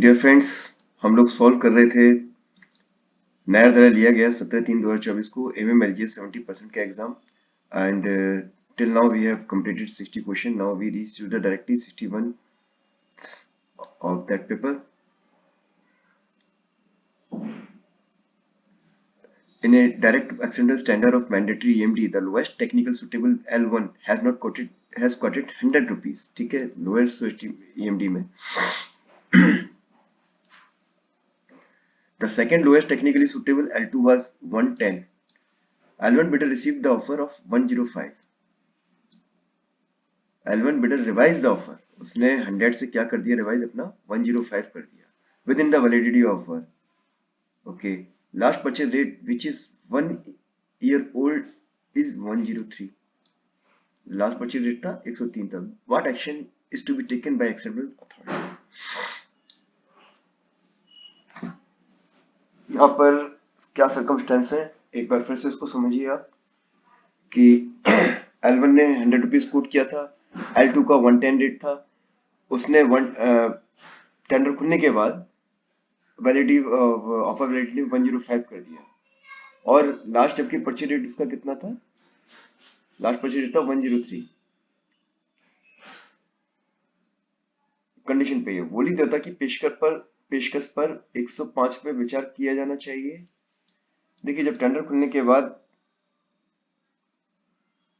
Dear friends, हम लोग solve कर रहे थे। नया दरा लिया गया 17/3/2024 को MMLGS 70% का exam and till now we have completed 60 question. Now we reach to the directly 61 of that paper. In a direct accidental standard of mandatory EMD, the lowest technical suitable L1 has quoted 100 rupees. ठीक है, lowest EMD में the second lowest technically suitable L2 was 110. L1 bidder received the offer of 105. L1 bidder revised the offer. उसने 100 से क्या कर दिया, revise अपना 105 कर दिया within the validity offer. Okay, last purchase rate which is 1 year old is 103. Last purchase rate था 103 था. What action is to be taken by acceptable authority. यहाँ पर क्या सर्कमस्टेंस है, एक बार फिर से इसको समझिए आप कि L1 ने 100 रुपीज कोट किया था, L2 का 110 रेट था. उसने टेंडर खुलने के बाद वैलिडिटी ऑफर वैलिडिटी 105 कर दिया और लास्ट जबकि परचेज रेट उसका कितना था, लास्ट परचेज रेट था 103. कंडीशन पे ये बोली देता कि पेशकश पर 105 पे विचार किया जाना चाहिए. देखिए, जब टेंडर खुलने के बाद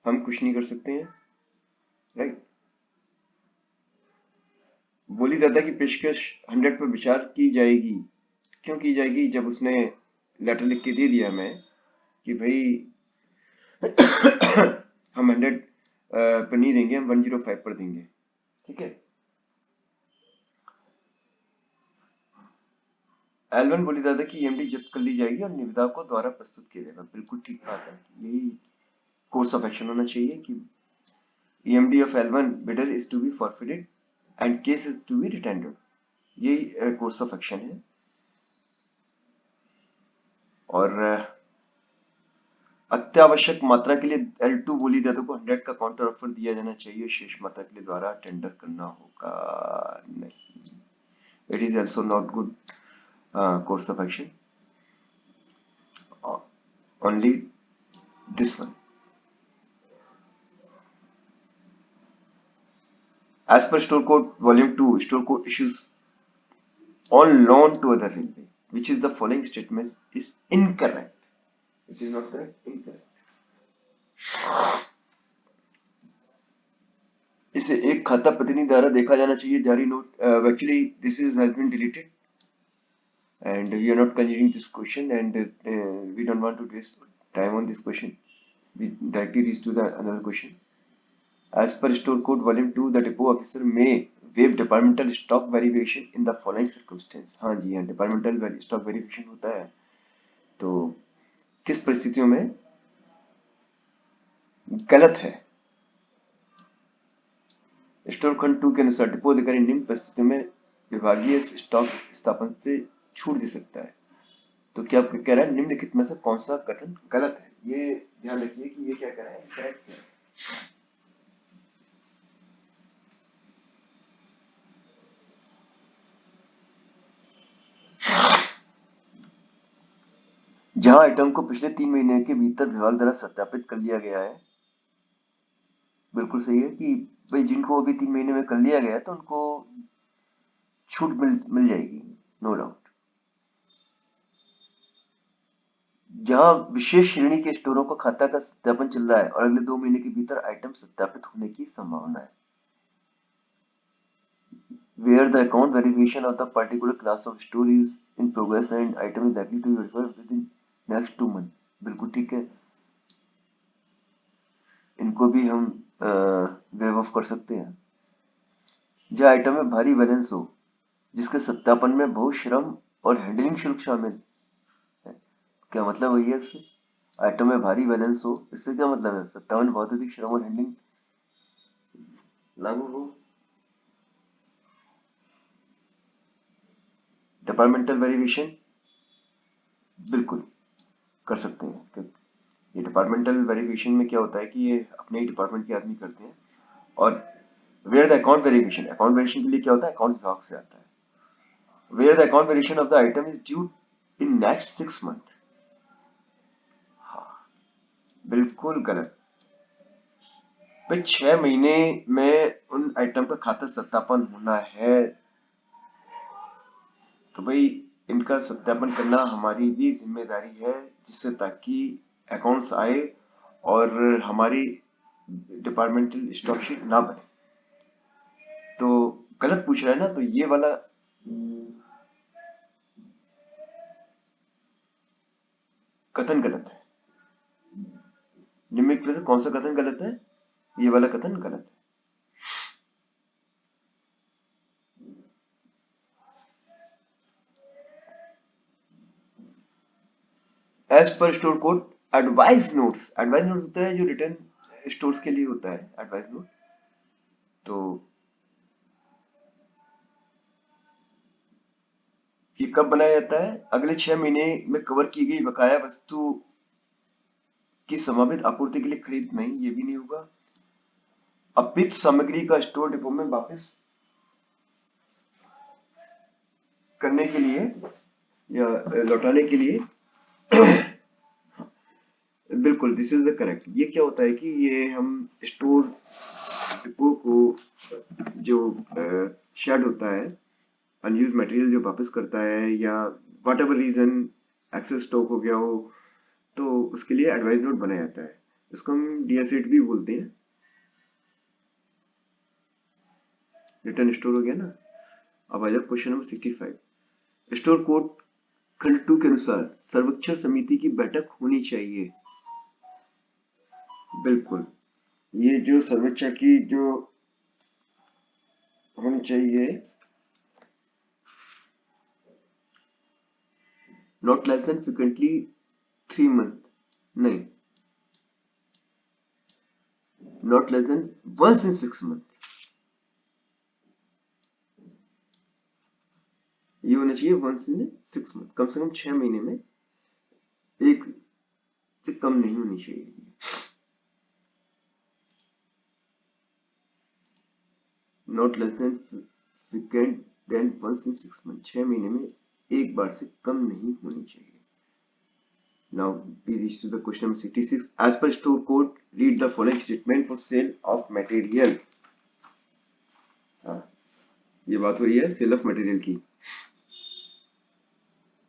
हम कुछ नहीं कर सकते हैं, राइट. बोली देता कि पेशकश 100 पे विचार की जाएगी. क्यों की जाएगी? जब उसने लेटर लिख के दे दिया हमें कि भाई हम 100 पर नहीं देंगे, हम 105 पर देंगे. ठीक है. L1 बोली दादा कि EMD जब्त कर ली जाएगी और निविदा को द्वारा प्रस्तुत किया जाएगा. बिल्कुल ठीक बात है. यही कोर्स ऑफ एक्शन होना चाहिए कि EMD of L1 bidder is to be forfeited and case is to be retendered. यही कोर्स ऑफ एक्शन है. और अत्यावश्यक मात्रा के लिए L2 बोली दादा को 100 का काउंटर ऑफर दिया जाना चाहिए. शेष मात्रा के लिए द्वारा टेंडर करना होगा नहीं. It is also not good course of action. Only this one. As per Store Code Volume 2, Store Code issues on loan to other railway, which is the following statement is incorrect. It is not correct, incorrect. इसे एक खाता प्रतिनिधि द्वारा देखा जाना चाहिए. जारी note, actually this is has been deleted and we are not considering this question and we don't want to waste time on this question. We directly reach to the another question. As per Store Code Volume 2, the depot officer may waive departmental stock verification in the following circumstance. हाँ जी हाँ, departmental stock verification होता है. तो किस परिस्थितियों में गलत है? स्टोर खंड 2 के अनुसार डिपो अधिकारी निम्न परिस्थितियों में विभागीय स्टॉक स्थापन से छूट दे सकता है. तो क्या कह रहा है, निम्नलिखित में से कौन सा कथन गलत है? ये ध्यान रखिए कि ये क्या कह रहा है, करेक्ट है. जहां आइटम को पिछले 3 महीने के भीतर विभाग द्वारा सत्यापित कर लिया गया है. बिल्कुल सही है कि भाई जिनको अभी 3 महीने में कर लिया गया है तो उनको छूट मिल जाएगी, नो डाउट. जहां विशेष श्रेणी के स्टोरों का खाता का सत्यापन चल रहा है और अगले 2 महीने के भीतर आइटम सत्यापित होने की संभावना है. Where the account verification of the particular class of store is in progress and item is likely to be verified within next 2 months. बिल्कुल ठीक है. इनको भी हम वेव ऑफ कर सकते हैं. जो आइटम में भारी बैलेंस हो, जिसके सत्यापन में बहुत श्रम और हैंडलिंग शुल्क शामिल है. क्या मतलब है इससे? आइटम में भारी बैलेंस हो, इससे क्या मतलब है? सत्यापन में बहुत अधिक श्रम और हैंडलिंग लागू हो. डिपार्टमेंटल वेरिफिकेशन बिल्कुल कर सकते हैं. ये डिपार्टमेंटल वेरिफिकेशन में क्या होता है कि ये अपने ही डिपार्टमेंट के आदमी करते हैं. और वेयर द अकाउंट वेरिफिकेशन के लिए क्या होता है, अकाउंट विभाग से आता है. where the account variation of the item is due in next 6 month। हाँ, बिल्कुल गलत। भाई 6 महीने में उन आइटम का खाता सत्यापन होना है, तो भाई इनका सत्यापन करना हमारी भी जिम्मेदारी है, जिससे ताकि अकाउंट्स आए और हमारी डिपार्टमेंटल स्टॉक शीट ना बने। तो गलत पूछ रहा है ना, तो ये वाला कथन गलत है। निम्नलिखित में से कौन सा कथन गलत है? ये वाला कथन गलत है। As per store code advice notes, advice note होता है जो रिटर्न स्टोर्स के लिए होता है, एडवाइस नोट। तो ये कब बनाया जाता है? अगले 6 महीने में कवर की गई बकाया वस्तु की संभावित आपूर्ति के लिए खरीद नहीं, ये भी नहीं होगा। अपित सामग्री का स्टोर डिपो में वापस करने के लिए या लौटाने के लिए बिल्कुल, दिस इज द करेक्ट। ये क्या होता है कि ये हम स्टोर डिपो को जो शेड होता है, अनयूज मटेरियल जो वापस करता है, या whatever reason excess stock हो गया हो, तो उसके लिए एडवाइस नोट बनाया जाता है। इसको हम डीएसएट भी बोलते हैं। रिटर्न स्टोर हो गया ना। अब आ जाओ क्वेश्चन नंबर 65। स्टोर कोड खंड 2 के अनुसार सर्वेक्षण समिति की बैठक होनी चाहिए। बिल्कुल, ये जो सर्वेक्षण की जो होनी चाहिए, not less than frequently 3 month, नहीं, not less than once in 6 month. ये होना चाहिए वंस इन 6 मंथ, कम से कम 6 महीने में एक से कम नहीं होनी चाहिए। Not less than frequent than once in 6 month, 6 महीने में एक बार से कम नहीं होनी चाहिए। Now we reach to the question number 66. As per store code, read the following statement for sale of material. हाँ, ये बात हो रही है सेल ऑफ मटेरियल की।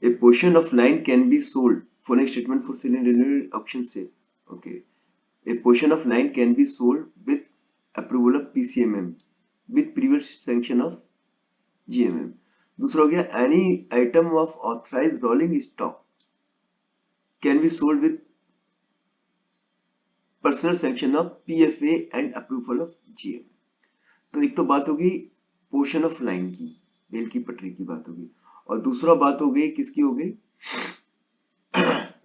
A portion of line can be sold. Following statement for sale in renewal auction sale. Okay. A portion of line can be sold with approval of PCMM with previous sanction of GMM. दूसरा हो गया, any item of authorized rolling stock can be sold with personal sanction of PFA and approval of GM। तो एक तो बात होगी portion of line की, rail की पटरी की बात होगी, और दूसरा बात हो गई किसकी हो गई?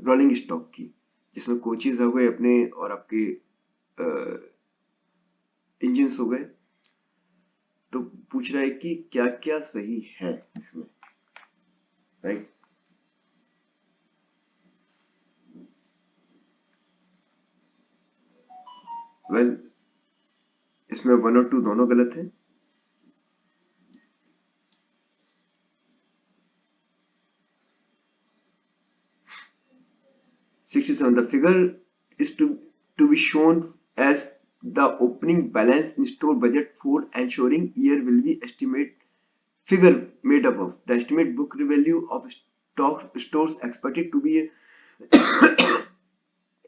रोलिंग स्टॉक की, जिसमें कोचेज हो गए अपने और आपके इंजन हो गए। तो पूछ रहा है कि क्या क्या सही है इसमें, राइट? वेल, इसमें 1 और 2 दोनों गलत है। The figure is to be shown as the opening balance in store budget for ensuring year will be estimate figure made up of the estimate book value of stock stores expected to be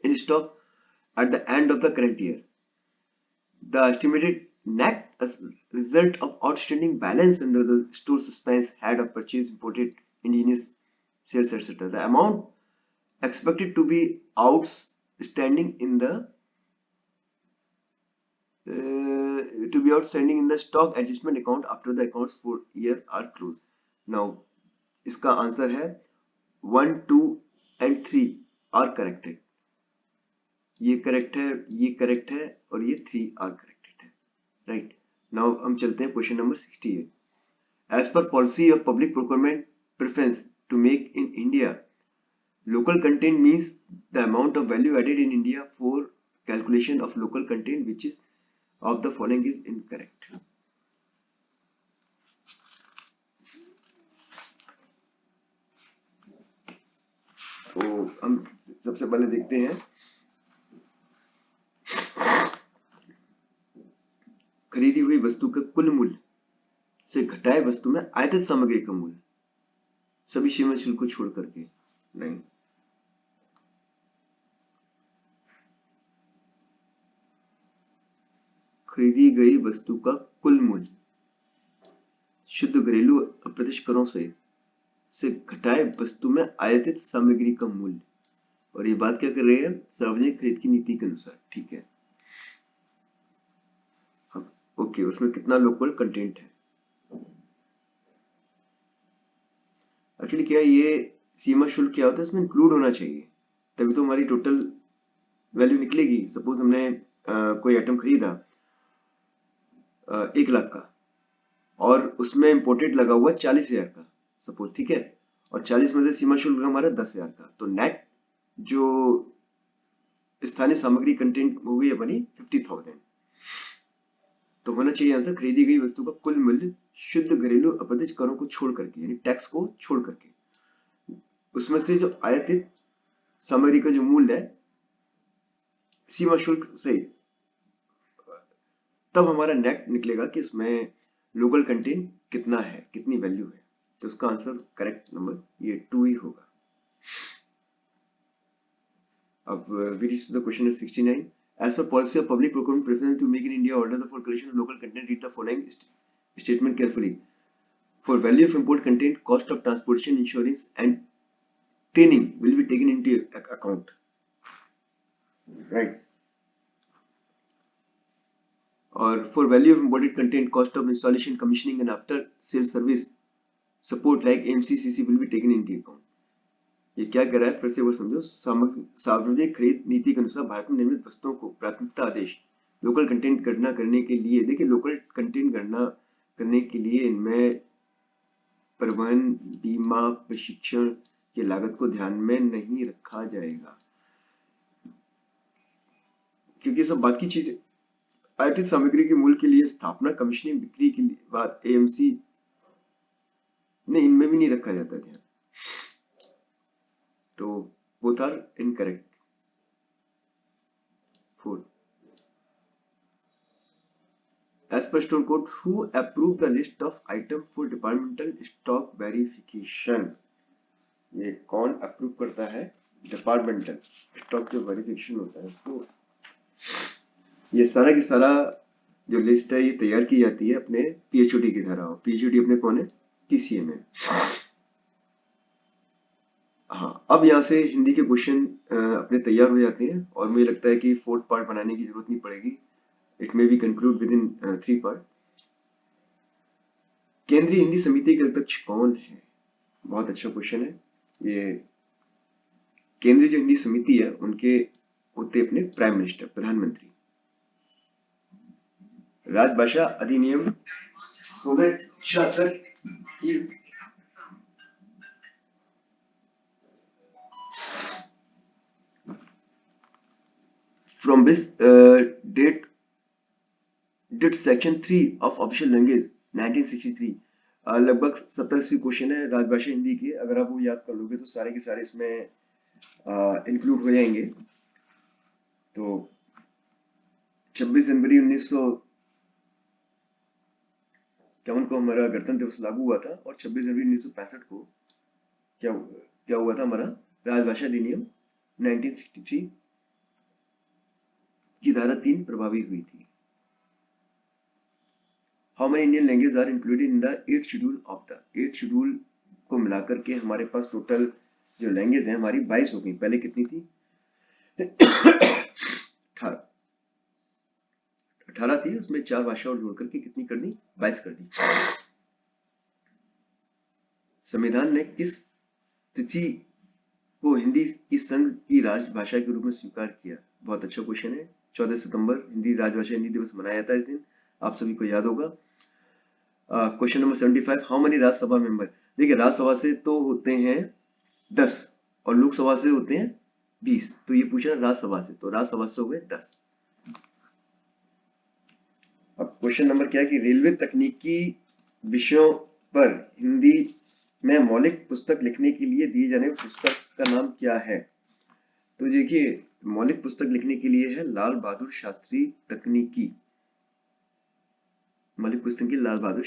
in stock at the end of the current year, the estimated net result of outstanding balance under the store suspense head of purchase imported indigenous sales, etc. The amount expected to be outstanding in the stock adjustment account after the accounts for year are closed. Now इसका answer है 1, 2 and 3 are corrected। ये correct है, ये correct है, और ये 3 are corrected है, right? Now हम चलते हैं question number 68। As per policy of public procurement preference to make in India, local content means the amount of value added in India for calculation of local content which is of the following is incorrect. सबसे पहले देखते हैं खरीदी हुई वस्तु का कुल मूल्य से घटाए वस्तु में आयातित सामग्री का मूल्य सभी सीमा शुल्क को छोड़ करके। नहीं, खरीदी गई वस्तु का कुल मूल्य शुद्ध घरेलू अप्रत्यक्ष करों से घटाए वस्तु में आयातित सामग्री का मूल्य। और ये बात क्या कर रहे हैं? सार्वजनिक खरीद की नीति के अनुसार। ठीक है, ओके, उसमें कितना लोकल कंटेंट है। एक्चुअली क्या है, ये सीमा शुल्क क्या होता है, इसमें इंक्लूड होना चाहिए, तभी तो हमारी टोटल वैल्यू निकलेगी। सपोज हमने कोई आइटम खरीदा 1 लाख का और उसमें इंपोर्टेड लगा हुआ 40,000 का सपोज, ठीक है, और 40 में से सीमा शुल्क हमारा 10,000 का, तो नेट जो स्थानीय सामग्री कंटेंट हो गई अपनी 50,000। तो होना चाहिए आंसर खरीदी गई वस्तु का कुल मूल्य शुद्ध घरेलू अप्रत्यक्ष करों को छोड़ करके, यानी टैक्स को छोड़ करके, उसमें से जो आयातित सामग्री का जो मूल्य है सीमा शुल्क से, तब हमारा नेट निकलेगा कि इसमें लोकल कंटेंट कितना है, कितनी वैल्यू है। तो उसका आंसर करेक्ट नंबर ये 2 ही होगा। अब we reach to the question is 69. As per policy of public procurement preference to make in India, order for collection of local content, read the following statement carefully. For value of import content, cost of transportation, insurance and training will be taken into account. Right. Or for value of imported content, cost of installation, commissioning and after sales service support like MCCC will be taken into account. ये क्या कह रहा है, फिर से वो समझो। सार्वजनिक खरीद नीति के अनुसार भारत में निर्मित वस्तुओं को प्राथमिकता आदेश लोकल कंटेंट गणना करने के लिए, देखिए लोकल कंटेंट गणना करने के लिए इनमें परिवहन, बीमा, प्रशिक्षण की लागत को ध्यान में नहीं रखा जाएगा, क्योंकि सब बात की चीजें आयातित सामग्री के मूल्य के लिए स्थापना, कमीशनिंग, बिक्री के बाद AMC ने इनमें भी नहीं रखा जाता ध्यान। तो both are incorrect. 4. As per store code, who approved the list of item for departmental stock verification? ये कौन अप्रूव करता है? डिपार्टमेंटल स्टॉक जो वेरिफिकेशन होता है उसको, ये सारा की सारा जो लिस्ट है ये तैयार की जाती है अपने PHOD के द्वारा। PHOD अपने कौन है? PCM है। हाँ, अब यहाँ से हिंदी के क्वेश्चन अपने तैयार हो जाते हैं और मुझे लगता है कि 4th पार्ट बनाने की जरूरत नहीं पड़ेगी। It may be conclude with in 3 part. केंद्रीय हिंदी समिति के अध्यक्ष कौन है? बहुत अच्छा क्वेश्चन है ये। केंद्रीय जो हिंदी समिति है उनके होते अपने प्राइम मिनिस्टर, प्रधानमंत्री। राजभाषा अधिनियम हो गए 66 from which date did section 3 of official language 1963। लगभग 70 क्वेश्चन है राजभाषा हिंदी के, अगर आप वो याद कर लोगे तो सारे के सारे इसमें इंक्लूड हो जाएंगे। तो 26 जनवरी 1951 को हमारा गणतंत्र दिवस लागू हुआ था और 26 जनवरी 1965 को क्या हुआ था, हमारा राजभाषा अधिनियम 1963 की धारा 3 प्रभावी हुई थी। How many Indian language are included in the 8th schedule of the 8th schedule को मिलाकर के हमारे पास टोटल जो लैंग्वेज है हमारी 22 हो गई। पहले कितनी थी? 18 थी, उसमें 4 भाषा और जोड़ करके कितनी कर दी? 22 कर दी। संविधान ने किस तिथि को हिंदी की संघ की राजभाषा के रूप में स्वीकार किया? बहुत अच्छा क्वेश्चन है। 14 सितंबर हिंदी राजभाषा हिंदी दिवस मनाया जाता है इस दिन, आप सभी को याद होगा। Question number 75, how many Rajya Sabha member? देखिए राज्यसभा से तो होते हैं 10 और लोकसभा से होते हैं 20, तो ये पूछा राज्यसभा से, तो राज्यसभा से हो गए 10। अब क्वेश्चन नंबर क्या है कि रेलवे तकनीकी विषयों पर हिंदी में मौलिक पुस्तक लिखने के लिए दिए जाने पुस्तक का नाम क्या है? तो देखिए, मौलिक पुस्तक लिखने के लिए है लाल बहादुर शास्त्री तकनीकी, मौलिक पुस्तक की लाल बहादुर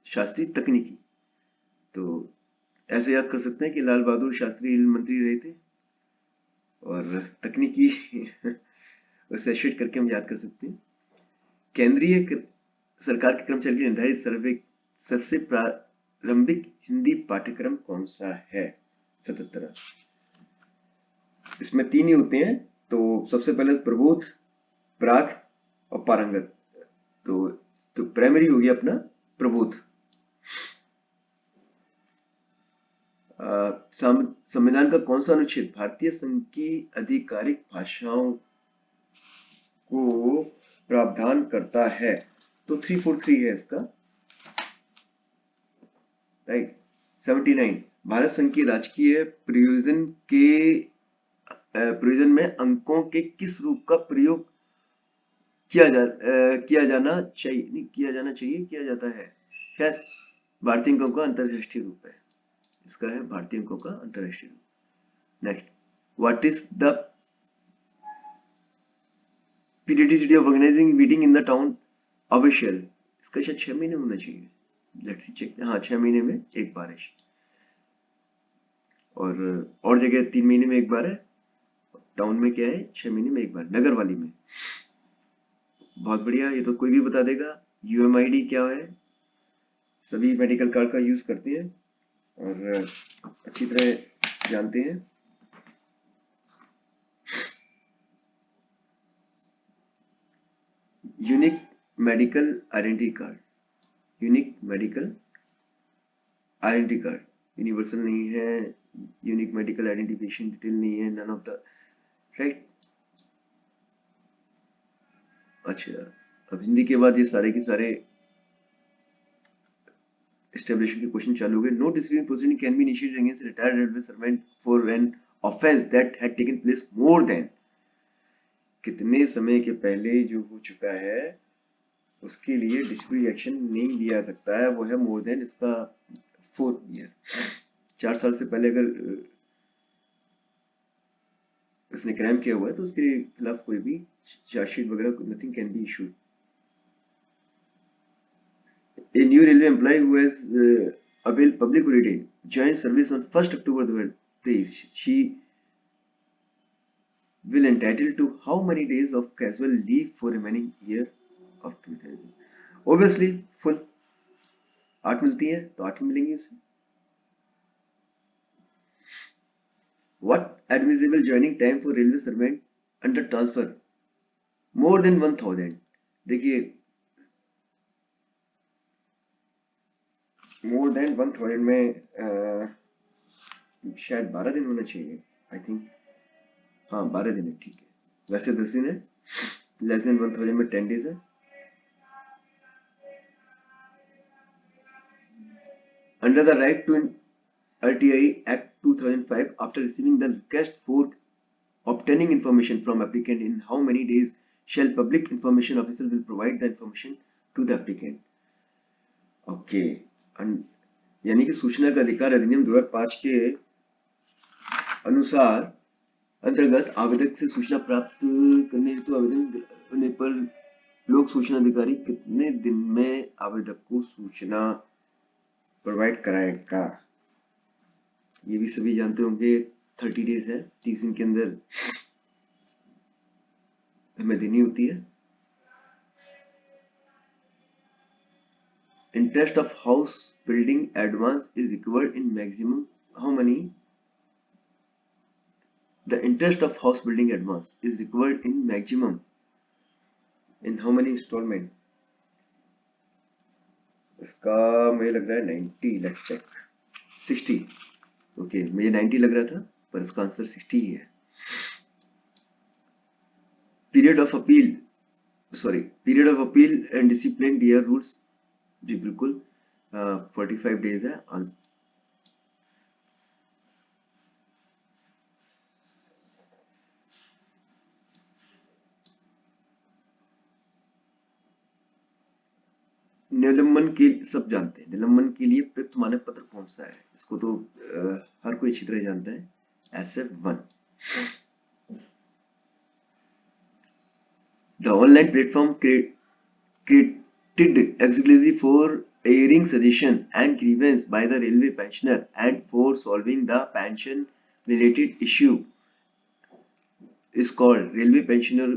शास्त्री तकनीकी। तो ऐसे याद कर सकते हैं कि लाल बहादुर शास्त्री रेल मंत्री रहे थे, और तकनीकी उसे एशेट करके हम याद कर सकते हैं। केंद्रीय सरकार के कर्मचारी के निर्धारित सर्वे सबसे प्रारंभिक हिंदी पाठ्यक्रम कौन सा है? 77। इसमें 3 ही होते हैं, तो सबसे पहले प्रबोध, प्राग और पारंगत। तो प्राइमरी हो गया अपना प्रबोध। संविधान का कौन सा अनुच्छेद भारतीय संघ की आधिकारिक भाषाओं को प्रावधान करता है? तो 343 है इसका, राइट। 79, भारत संघ के राजकीय प्रयोजन में अंकों के किस रूप का प्रयोग किया जाना चाहिए, नहीं किया जाना चाहिए, किया जाता है। खैर, भारतीय अंकों का अंतरराष्ट्रीय रूप है, इसका है भारतीय अंकों का अंतरराष्ट्रीय रूप। Next, what is the periodicity of organising meeting in the town official? इसका शायद 6 महीने होना चाहिए, लेट्स सी चेक। हाँ, 6 महीने में एक बार है, और जगह 3 महीने में एक बार है। टाउन में क्या है, 6 महीने में एक बार। नगर वाली में, बहुत बढ़िया, ये तो कोई भी बता देगा। यूएमआईडी क्या है? सभी मेडिकल कार्ड का यूज करते हैं और अच्छी तरह जानते हैं। Unique medical identity card, unique medical identity card universal नहीं है, यूनिक मेडिकल आइडेंटिफिकेशन डिटेल नहीं है, नन ऑफ द, राइट। अच्छा, अब हिंदी के बाद ये सारे के सारे एस्टेब्लिशमेंट के क्वेश्चन चालू हो गए। No disciplinary proceeding can be initiated against retired railway servant for an offence that had taken place more than, कितने समय के पहले जो हो चुका है उसके लिए डिसिप्लिनरी एक्शन नहीं लिया सकता है, वो है मोर देन इसका 4 ईयर। 4 साल से पहले अगर उसने क्राइम किया हुआ है तो उसके खिलाफ कोई भी चार्जशीट वगैरह nothing can be issued. A new railway employee who has availed public holiday joined service on 1st October 2023. She will entitled to how many days of casual leave for remaining year of 2000? Obviously full 8 मिलती है तो 8 मिलेंगी उसे। What admissible joining time for railway servant under transfer more than 1000? देखिए, more than 1000 में शायद 12 दिन होना चाहिए, आई थिंक। हाँ, 12 दिन है, ठीक है। वैसे 10 दिन है, लेस देन 1000 में 10 डेज है। Under the right to RTI Act 2005, after receiving the request for obtaining information from applicant, in how many days shall public information officer will provide the information to the applicant? Okay, यानी कि सूचना का अधिकार अधिनियम 2005 के अनुसार अंतर्गत आवेदक से सूचना प्राप्त करने हेतु आवेदन करने पर लोक सूचना अधिकारी कितने दिन में आवेदक को सूचना प्रोवाइड कराएगा? ये भी सभी जानते होंगे, 30 डेज है, 30 दिन के अंदर हमें देनी होती है। Interest of house building advance is required in maximum how many? The interest of house building advance is required in maximum in how many installment? इसका मुझे लग रहा है 90, लेट्स चेक। 60, ओके, मुझे 90 लग रहा था पर इसका आंसर 60 ही है। Period of appeal, sorry, period of appeal and discipline dear rules, जी बिल्कुल 45 डेज है। निलंबन के सब जानते हैं, निलंबन के लिए प्रयुक्त मानक पत्र कौन सा है? इसको तो हर कोई अच्छी तरह जानता है, SF1। The online platform created exclusively for airing suggestion and grievance by the railway pensioner and for solving the pension related issue is called railway pensioner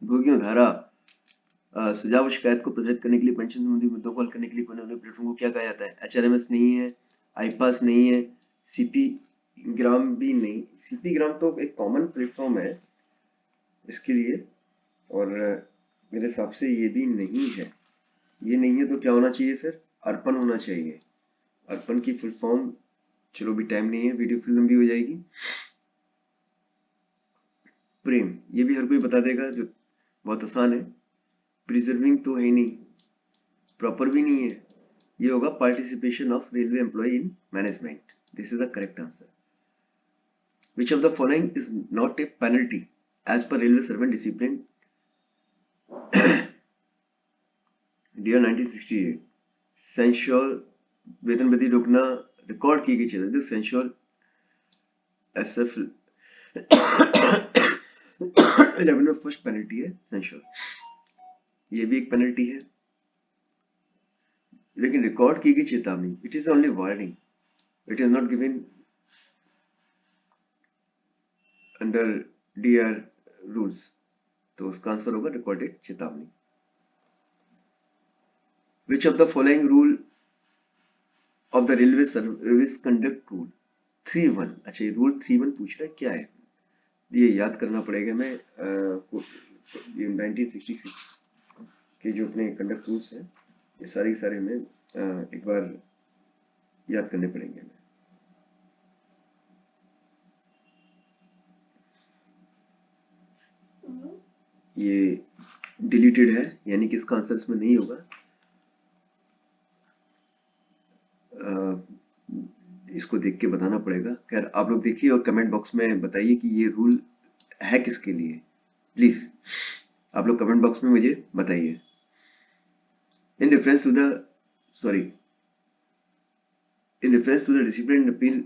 भोगियों द्वारा सुझाव और शिकायत को प्रदर्शित करने के लिए पेंशन संबंधी मुद्दों को हल करने के लिए बने हुए प्लेटफॉर्म को क्या कहा जाता है? एचआरएमएस नहीं है, आईपास नहीं है, सीपी ग्राम भी नहीं। सीपी ग्राम तो एक कॉमन प्लेटफॉर्म है इसके लिए, और मेरे हिसाब से ये भी नहीं है। ये नहीं है तो क्या होना चाहिए फिर? अर्पण होना चाहिए। अर्पण की फुल फॉर्म, चलो भी टाइम नहीं है, वीडियो फिल्म भी हो जाएगी। प्रेम, ये भी हर कोई बता देगा, जो बहुत आसान है। प्रिजर्विंग तो है नहीं, प्रॉपर भी नहीं है। ये होगा participation of railway employ in management. This is the correct answer. Which of the following is not a penalty as per railway servant discipline DAR 1968? Censure वेतन वृद्धि रोकना रिकॉर्ड की गई चीज है। सेंश्योर एसएफ 11 में फर्स्ट पेनल्टी है censure, ये भी एक पेनल्टी है, लेकिन रिकॉर्ड की गई चेतावनी, it is only warning, it is not given under DR rules, तो उसका आंसर होगा रिकॉर्डेड चेतावनी। Which of the following rule of the railway service conduct rule 3.1? अच्छा, ये रूल 3.1 पूछ रहा है, क्या है ये याद करना पड़ेगा। मैं ये 1966 के जो अपने कंडक्ट रूल्स हैं, ये सारे सारे हमें एक बार याद करने पड़ेंगे हमें। ये डिलीटेड है, यानी कि इसका आंसर इसमें नहीं होगा। इसको देख के बताना पड़ेगा। खैर, आप लोग देखिए और कमेंट बॉक्स में बताइए कि ये रूल है किसके लिए। प्लीज आप लोग कमेंट बॉक्स में मुझे बताइए। In reference to the discipline appeal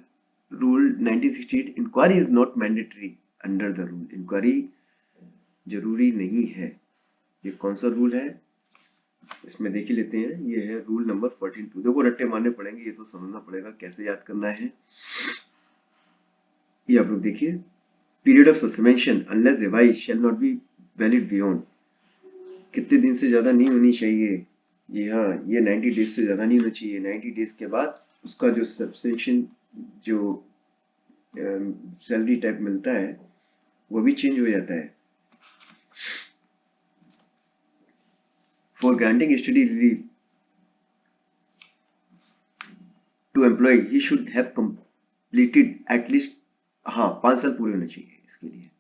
rule 1968, inquiry is not mandatory under the rule। Inquiry जरूरी नहीं है। ये कौन सा रूल है इसमें देख ही लेते हैं। ये है रूल नंबर 14.2। देखो रट्टे मारने पड़ेंगे, ये तो समझना पड़ेगा कैसे याद करना है। ये आप लोग देखिए, period of suspension unless revise shall not be valid beyond. कितने दिन से ज्यादा नहीं होनी चाहिए। जी हाँ, ये 90 डेज से ज्यादा नहीं होना चाहिए। 90 डेज के बाद उसका जो सब्सटेंशन जो सैलरी टाइप मिलता है वो भी चेंज हो जाता है। For granting study relief to employ he should have completed at least, हाँ 5 साल पूरे होने चाहिए। इसके लिए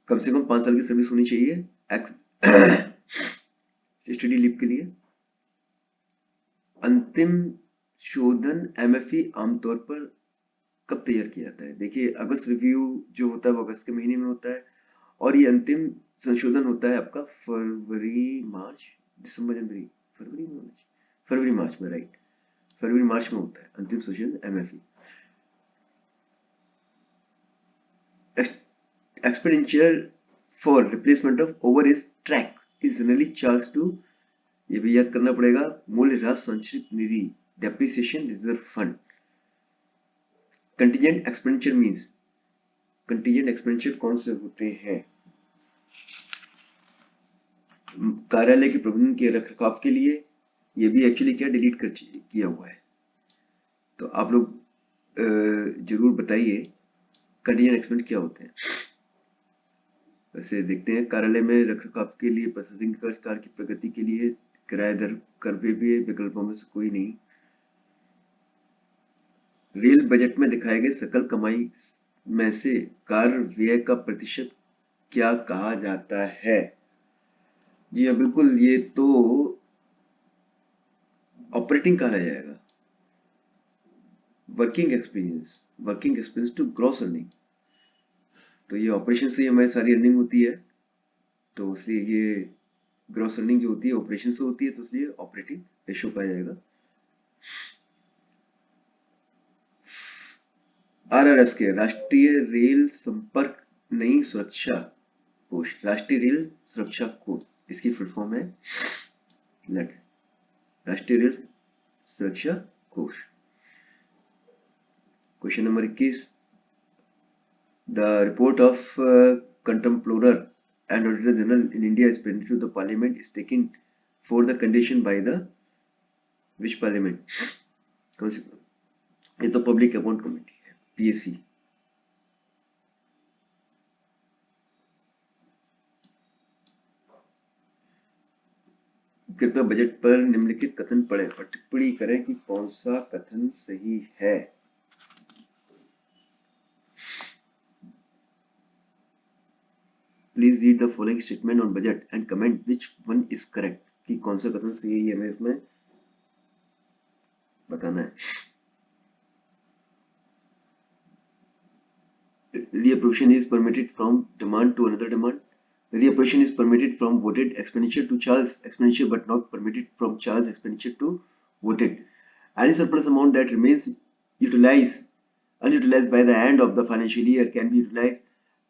कम से कम 5 साल की सर्विस होनी चाहिए स्टडी लीव के लिए। अंतिम शोधन एमएफई आमतौर पर कब तैयार किया जाता है? देखिए, अगस्त रिव्यू जो होता है वो अगस्त के महीने में होता है, और ये अंतिम संशोधन होता है आपका फरवरी मार्च दिसंबर जनवरी फरवरी मार्च में, राइट, फरवरी मार्च में होता है अंतिम संशोधन M F E. Expenditure for replacement of over age track is generally charge to, ये भी याद करना पड़ेगा, मूल्यह्रास संचित निधि, depreciation reserve fund. Contingent expenditure means, contingent expenditure कौन से होते हैं? कार्यालय के प्रबंधन के रखरखाव के लिए। ये भी एक्चुअली क्या डिलीट कर किया हुआ है, तो आप लोग जरूर बताइए कंटीजेंट एक्सपेंस क्या होते हैं। वैसे देखते हैं, कार्यालय में रखरखाव के लिए, प्रोसेसिंग कार्य की प्रगति के लिए, किराया दर कर भी विकल्पों में से कोई नहीं। रेल बजट में दिखाए गए सकल कमाई में से कार्य व्यय का प्रतिशत क्या कहा जाता है? जी हाँ, बिल्कुल, ये तो ऑपरेटिंग कहा जाएगा। Working experience to gross earning, तो ये ऑपरेशन से हमारी सारी अर्निंग होती है, तो इसलिए ये ग्रॉस अर्निंग जो होती है ऑपरेशन से होती है, तो इसलिए ऑपरेटिंग रेशियो पाया जाएगा। RRS के राष्ट्रीय रेल संपर्क नई सुरक्षा कोष, राष्ट्रीय रेल सुरक्षा कोष, इसकी फुल फॉर्म है राष्ट्रीय रेल सुरक्षा कोष। Question number 21, the report of controller and Auditor General in India is presented to the Parliament is taken for the condition by the which Parliament? कौन सी? ये तो पब्लिक अकाउंट कमेटी है, PAC। कृपया budget पर निम्नलिखित कथन पढ़ें और टिप्पणी करें कि कौन सा कथन सही है। Please read the following statement on budget and comment which one is correct, कि कौन सा कथन सही है हमें इसमें बताना है। Reappropriation is permitted from demand to another demand. Reappropriation is permitted from voted expenditure to charged expenditure but not permitted from charged expenditure to voted. Any surplus amount that remains unutilized by the end of the financial year can be utilized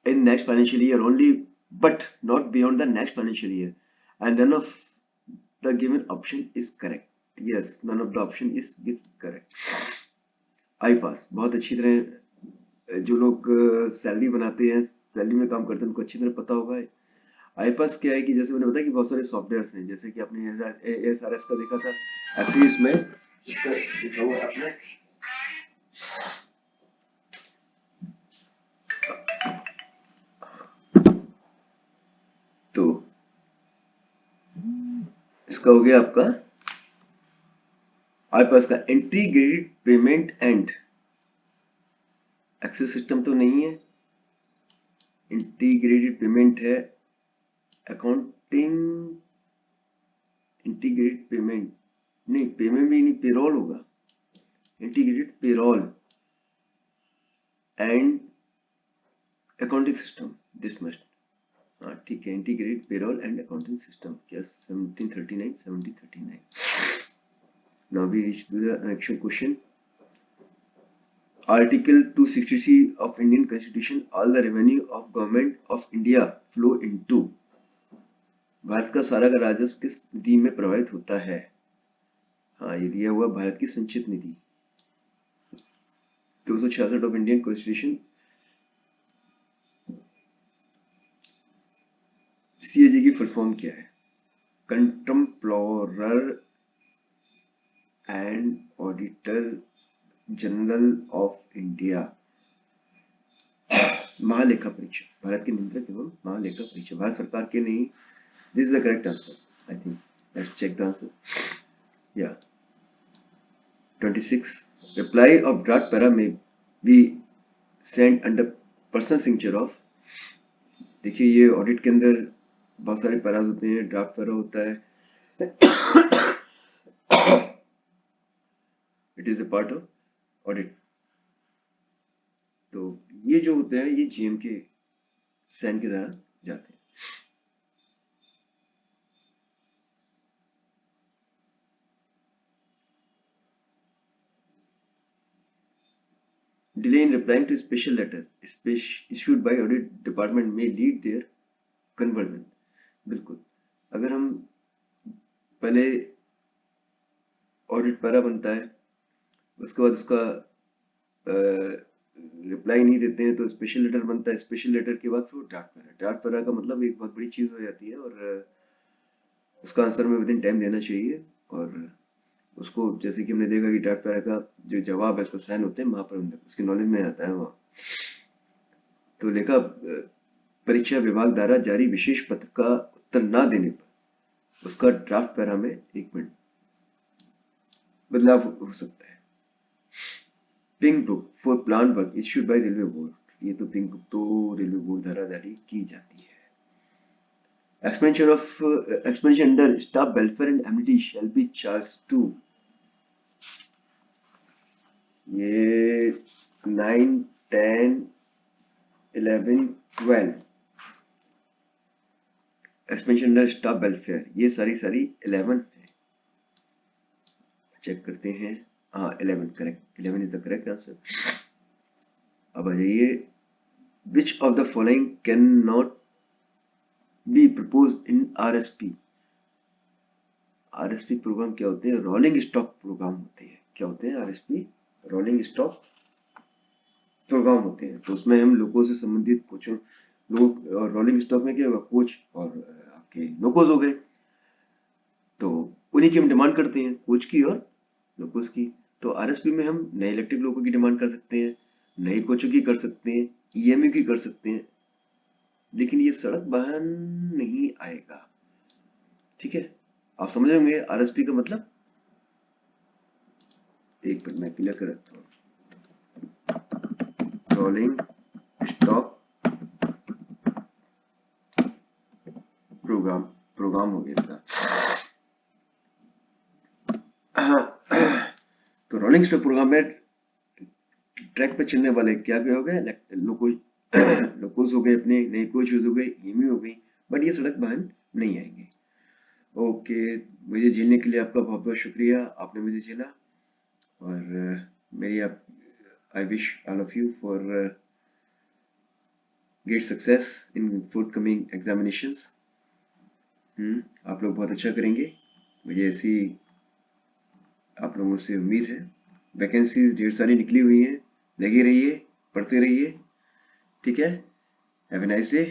in next financial year only, but not beyond the next financial year. And none of the given option is correct. Yes, none of the option is correct. iPass बहुत अच्छी तरह जो लोग salary बनाते हैं, salary में काम करते हैं, उनको अच्छी तरह पता होगा। iPass क्या है कि जैसे मैंने बताया कि बहुत सारे सॉफ्टवेयर्स हैं, जैसे कि आपने ASRS का देखा था, ऐसे ही इसमें इसका लिखा हुआ आपने तो इसका हो गया आपका iPass का integrated payment and access system तो नहीं है, इंटीग्रेटेड पेमेंट है, अकाउंटिंग इंटीग्रेटेड पेमेंट नहीं, पेमेंट भी नहीं, पेरोल होगा, integrated payroll and accounting system, this must, हाँ ठीक है, integrated payroll and accounting system, yes 1739। Now we reach to the next question. Article 260C of Indian Constitution, all the revenue of Government of India flow into, Bharat का सारा का राजस्व किस निधि में प्रवाहित होता है? हाँ, ये दिया हुआ भारत की संचित निधि। 266 ऑफ इंडियन कॉन्स्टिट्यूशन। CAG की फुल फॉर्म क्या है? Controller and auditor general of India, महालेखा परीक्षक, भारत के नियंत्रक एवं महालेखा परीक्षक, भारत सरकार के नहीं। This is the correct answer, I think. Let's check the answer. या 26, रिप्लाई ऑफ ड्राफ्ट पैरा में be send under personal signature of. देखिए ये ऑडिट के अंदर बहुत सारे पैराज होते हैं, ड्राफ्ट पैरा होता है, it is a part of audit. तो ये जो होते हैं ये GM के सैन के द्वारा जाते हैं। Delay in replying to special letter issued by audit department may lead their conversion। बिल्कुल, अगर हम पहले ऑडिट पैरा बनता है, उसके बाद उसका रिप्लाई नहीं देते हैं तो स्पेशल लेटर बनता है, स्पेशल लेटर के बाद फिर ड्राफ्ट पैरा। ड्राफ्ट पैरा का मतलब एक बहुत बड़ी चीज हो जाती है और उसका आंसर में विद इन टाइम देना चाहिए। और उसको जैसे कि हमने देखा कि ड्राफ्ट पैरा का जो जवाब है उस पर साइन होते हैं महाप्रबंधक, उसके नॉलेज में आता है वहाँ। तो लेखा परीक्षा विभाग द्वारा जारी विशेष पत्र का उत्तर ना देने पर उसका ड्राफ्ट पैरा में 1 मिनट बदलाव हो सकता है। Pink book for plan work issued by railway board, ये तो पिंक बुक तो रेलवे बोर्ड द्वारा जारी की जाती है। Expenditure under staff welfare and amenity shall be charged to, ये 9, 10, 11, 12 एक्सपेंशन अंडर स्टाफ वेलफेयर, ये सारी 11 है। चेक करते हैं, हाँ 11 correct, 11 is the correct answer. अब आ जाइए, which of the following can not be propose in RSP. RSP program क्या होते हैं? रोलिंग स्टॉक प्रोग्राम होते हैं। क्या होते हैं? आरएसपी रोलिंग स्टॉक प्रोग्राम होते हैं। तो उसमें हम लोगों से संबंधित कुछ लोग, और रोलिंग स्टॉक में क्या होगा, कोच और आपके लोकोज हो गए, तो उन्हीं की हम डिमांड करते हैं, कोच की और लोकोज की। तो आरएसपी में हम नए इलेक्टिव लोगों की डिमांड कर सकते हैं, नए कोचों की कर सकते हैं, ईएमयू की कर सकते हैं, लेकिन ये सड़क वाहन नहीं आएगा। ठीक है, आप समझ होंगे आरएसपी का मतलब। एक मिनट मैं क्लियर कर रखता हूँ। रोलिंग स्टॉक प्रोग्राम, प्रोग्राम हो गया इसका। तो रोलिंग स्टॉक प्रोग्राम में ट्रैक पे चलने वाले क्या क्या हो गए, लोकोज लोकोज हो गए, अपने नए कोच हो गए, ईएमयू हो गई, बट ये सड़क वाहन नहीं आएंगे। ओके, मुझे झेलने के लिए आपका बहुत बहुत शुक्रिया, आपने मुझे झेला। और मेरी आप, I wish all of you for great success in forthcoming examinations. आप लोग बहुत अच्छा करेंगे, मुझे ऐसी आप लोगों से उम्मीद है। वैकेंसीज ढेर सारी निकली हुई हैं, लगे रहिए, पढ़ते रहिए। ठीक है, हैव ए नाइस डे।